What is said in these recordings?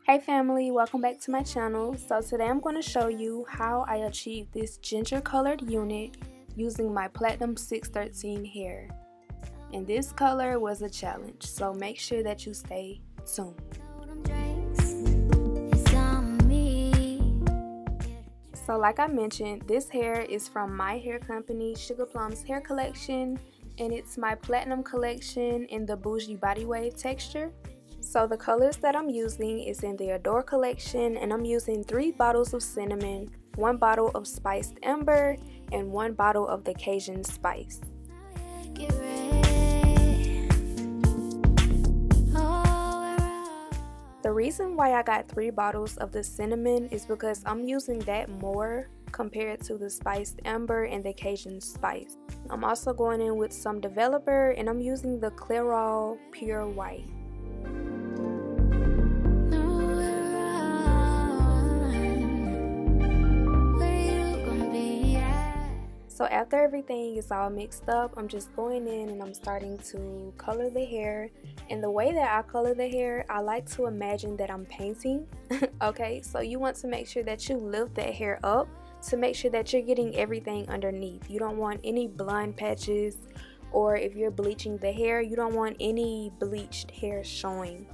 Hey family, welcome back to my channel. So today I'm going to show you how I achieved this ginger colored unit using my Platinum 613 hair. And this color was a challenge, so make sure that you stay tuned. So like I mentioned, this hair is from my hair company, Sugaplums Hair Collection, and it's my Platinum collection in the Bougie Body Wave texture. So the colors that I'm using is in the Adore collection, and I'm using 3 bottles of cinnamon, 1 bottle of spiced amber, and 1 bottle of the Cajun spice. The reason why I got 3 bottles of the cinnamon is because I'm using that more compared to the spiced amber and the Cajun spice. I'm also going in with some developer, and I'm using the Clairol Pure White. So after everything is all mixed up, I'm just going in and I'm starting to color the hair. And the way that I color the hair, I like to imagine that I'm painting. Okay, so you want to make sure that you lift that hair up to make sure that you're getting everything underneath. You don't want any blonde patches, or if you're bleaching the hair, you don't want any bleached hair showing.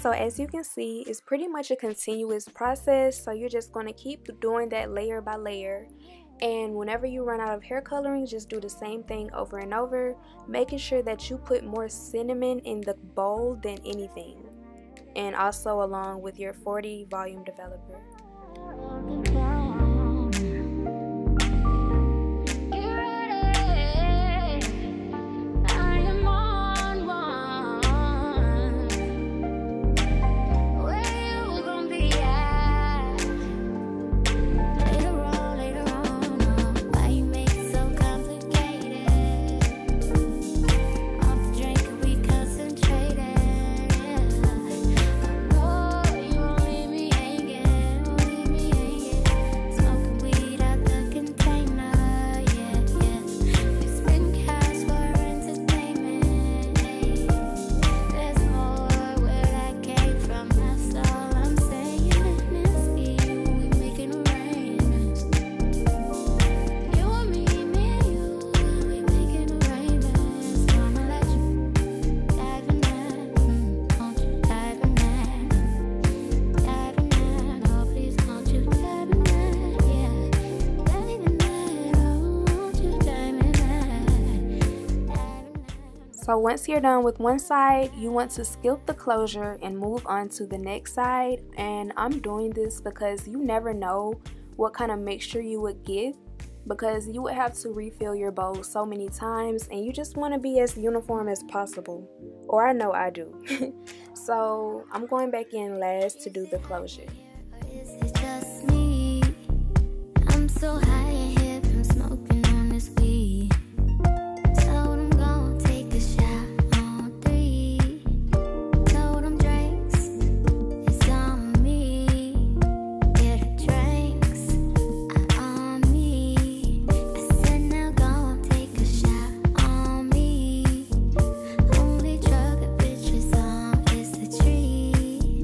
So as you can see, it's pretty much a continuous process, so you're just going to keep doing that layer by layer. And whenever you run out of hair coloring, just do the same thing over and over, making sure that you put more cinnamon in the bowl than anything. And also along with your 40 volume developer. So once you're done with one side, you want to skip the closure and move on to the next side. And I'm doing this because you never know what kind of mixture you would get, because you would have to refill your bowl so many times and you just want to be as uniform as possible, or I know I do. So I'm going back in last to do the closure. It's just me. I'm so high ahead from smoking on this weed. Told him gon' take a shot on 3. Told him drinks, it's on me. Yeah, the drinks are on me. I said now gon' take a shot on me. Only drug a bitch is on is the tree.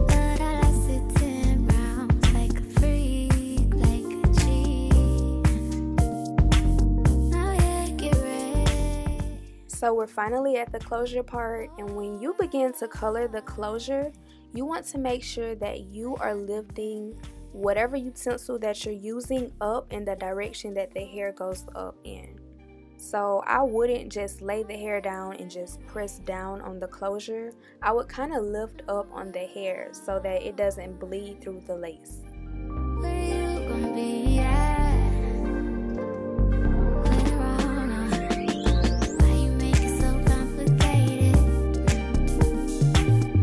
But I lasted 10 rounds like a freak, like a G. Now yeah, get ready. So we're finally at the closure part, and when you begin to color the closure, you want to make sure that you are lifting whatever utensil that you're using up in the direction that the hair goes up in. So I wouldn't just lay the hair down and just press down on the closure. I would kind of lift up on the hair so that it doesn't bleed through the lace. Where you gonna be at? Later on, why you make it so complicated?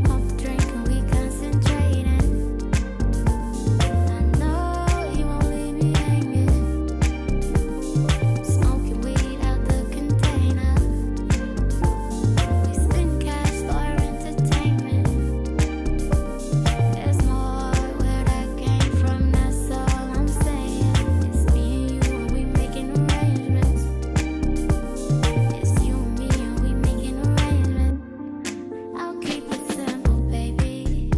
Off the drink and we concentrating. I know you won't leave me hanging. Smoking weed out the container. We spend cash for our entertainment. There's more where that came from, that's all I'm saying. It's me and you and we making arrangements. It's you and me and we making arrangements. I'll keep it simple, baby.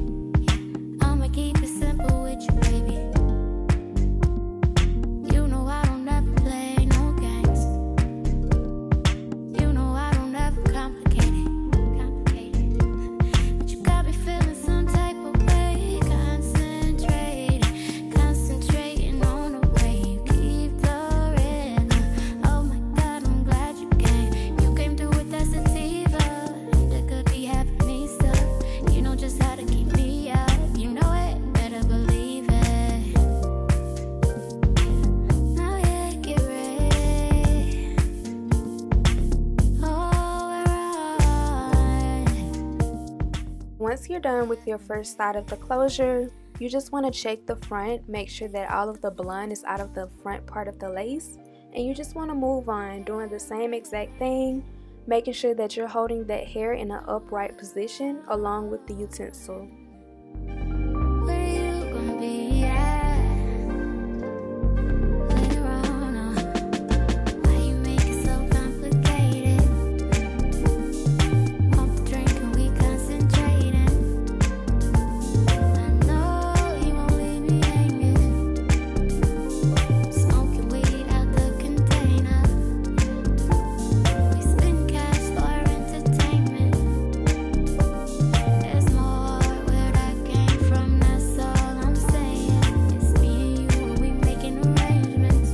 I'ma keep it simple with you, baby. You know I don't ever play no games. You know I don't ever complicate it. But you got me feeling some type of way. Concentrating on the way you keep the rhythm. Oh my God, I'm glad you came. You came through with that Sativa. That could be having me stuck. You know just how to keep me up. You know it, better believe it. Now yeah, get ready. Oh, we're on. Once you're done with your first side of the closure, you just want to check the front, make sure that all of the blonde is out of the front part of the lace, and you just want to move on doing the same exact thing, making sure that you're holding that hair in an upright position along with the utensil. Where you gonna be at? Later on, why you make it so complicated? Off the drink and we concentrating. I know you won't leave me hanging. Smoking weed out the container. We spend cash for our entertainment. There's more where that came from, that's all I'm saying. It's me and you and we making arrangements.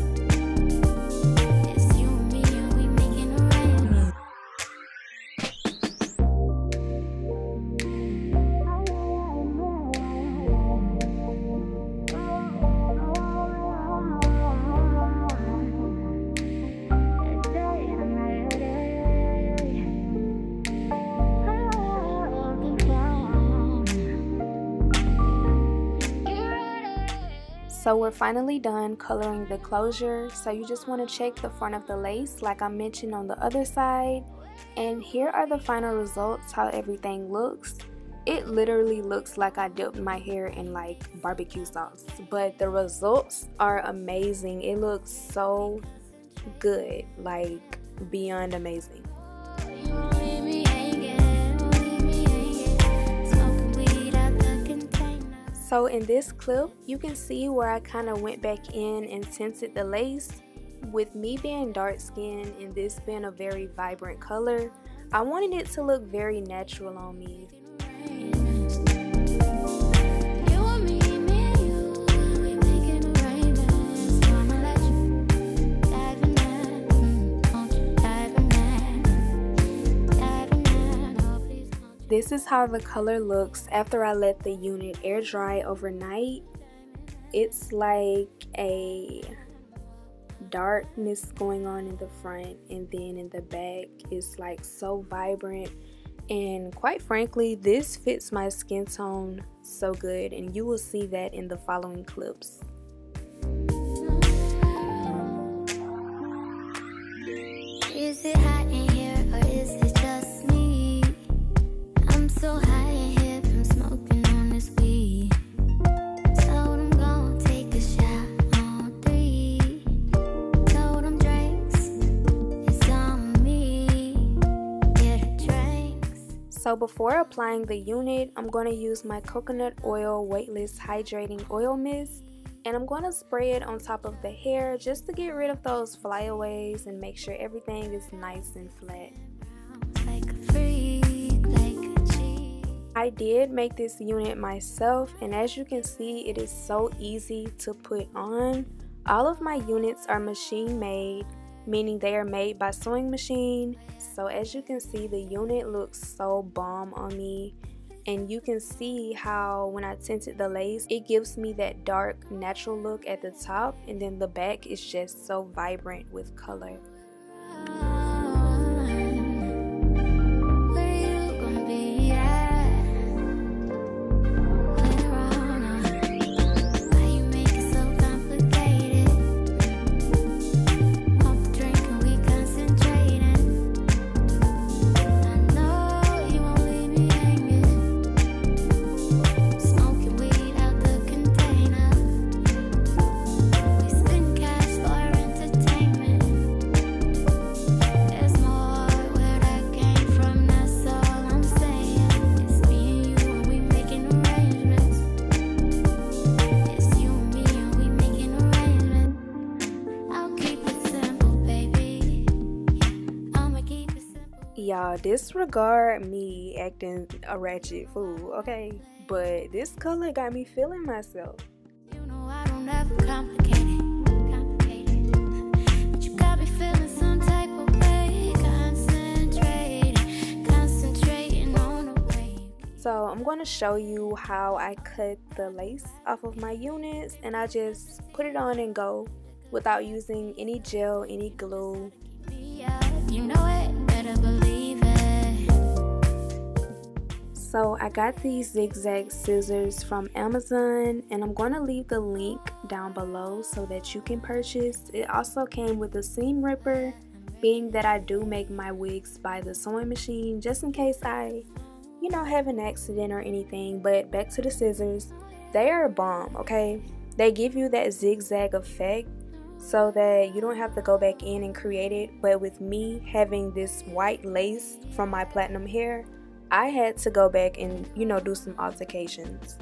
It's you and me and we making arrangements. So we're finally done coloring the closure, so you just want to check the front of the lace like I mentioned on the other side, and here are the final results, how everything looks. It literally looks like I dipped my hair in like barbecue sauce, but the results are amazing. It looks so good, like beyond amazing. You won't leave me hanging, won't leave me hanging. Smoking weed out the container. So in this clip, you can see where I kind of went back in and tinted the lace. With me being dark skinned and this being a very vibrant color, I wanted it to look very natural on me. This is how the color looks after I let the unit air dry overnight. It's like a darkness going on in the front, and then in the back it's like so vibrant. And quite frankly, this fits my skin tone so good, and you will see that in the following clips. Is it hot in here or is it just me? I'm so high in here from smoking on this weed. Told I'm gonna take a shot on 3. Told them drinks, it's on me. Yeah, the drinks. So before applying the unit, I'm going to use my coconut oil weightless hydrating oil mist. And I'm going to spray it on top of the hair just to get rid of those flyaways and make sure everything is nice and flat. Like a freak, like a G. I did make this unit myself, and as you can see, it is so easy to put on. All of my units are machine made, meaning they are made by sewing machine. So as you can see, the unit looks so bomb on me. And you can see how when I tinted the lace, it gives me that dark natural look at the top, and then the back is just so vibrant with color. Y'all, disregard me acting a ratchet fool, okay? But this color got me feeling myself. You know I don't ever complicate it. But you got me feeling some type of way. Concentrating on the way. So I'm going to show you how I cut the lace off of my units, and I just put it on and go without using any gel, any glue. You know it, better believe it. So I got these zigzag scissors from Amazon, and I'm going to leave the link down below so that you can purchase. It also came with a seam ripper, being that I do make my wigs by the sewing machine just in case I, have an accident or anything. But back to the scissors, they are a bomb, okay? They give you that zigzag effect so that you don't have to go back in and create it. But with me having this white lace from my platinum hair, I had to go back and do some altercations.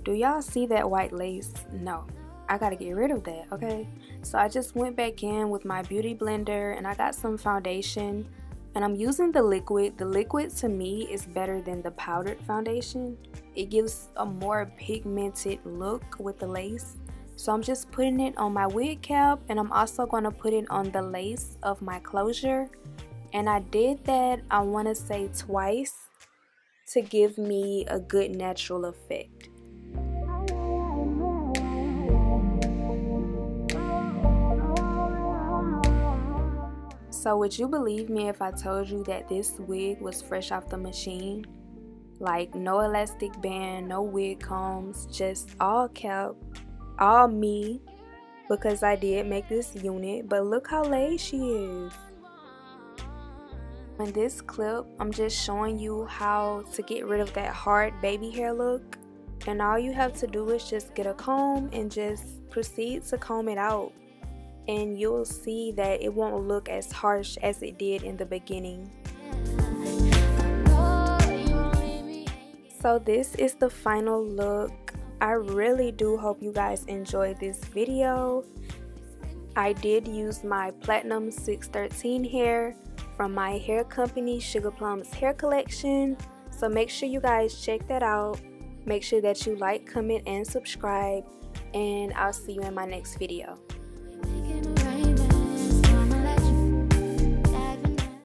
Do y'all see that white lace? No, I gotta get rid of that, okay? So I just went back in with my beauty blender, and I got some foundation, and I'm using the liquid. The liquid to me is better than the powdered foundation. It gives a more pigmented look with the lace. So I'm just putting it on my wig cap, and I'm also going to put it on the lace of my closure. And I did that, I want to say twice, to give me a good natural effect. So would you believe me if I told you that this wig was fresh off the machine? Like no elastic band, no wig combs, just all cap, all me, because I did make this unit. But look how laid she is. In this clip, I'm just showing you how to get rid of that hard baby hair look. And all you have to do is just get a comb and just proceed to comb it out. And you'll see that it won't look as harsh as it did in the beginning. So this is the final look. I really do hope you guys enjoyed this video. I did use my Platinum 613 hair from my hair company, Sugaplums Hair Collection. So make sure you guys check that out. Make sure that you like, comment, and subscribe. And I'll see you in my next video.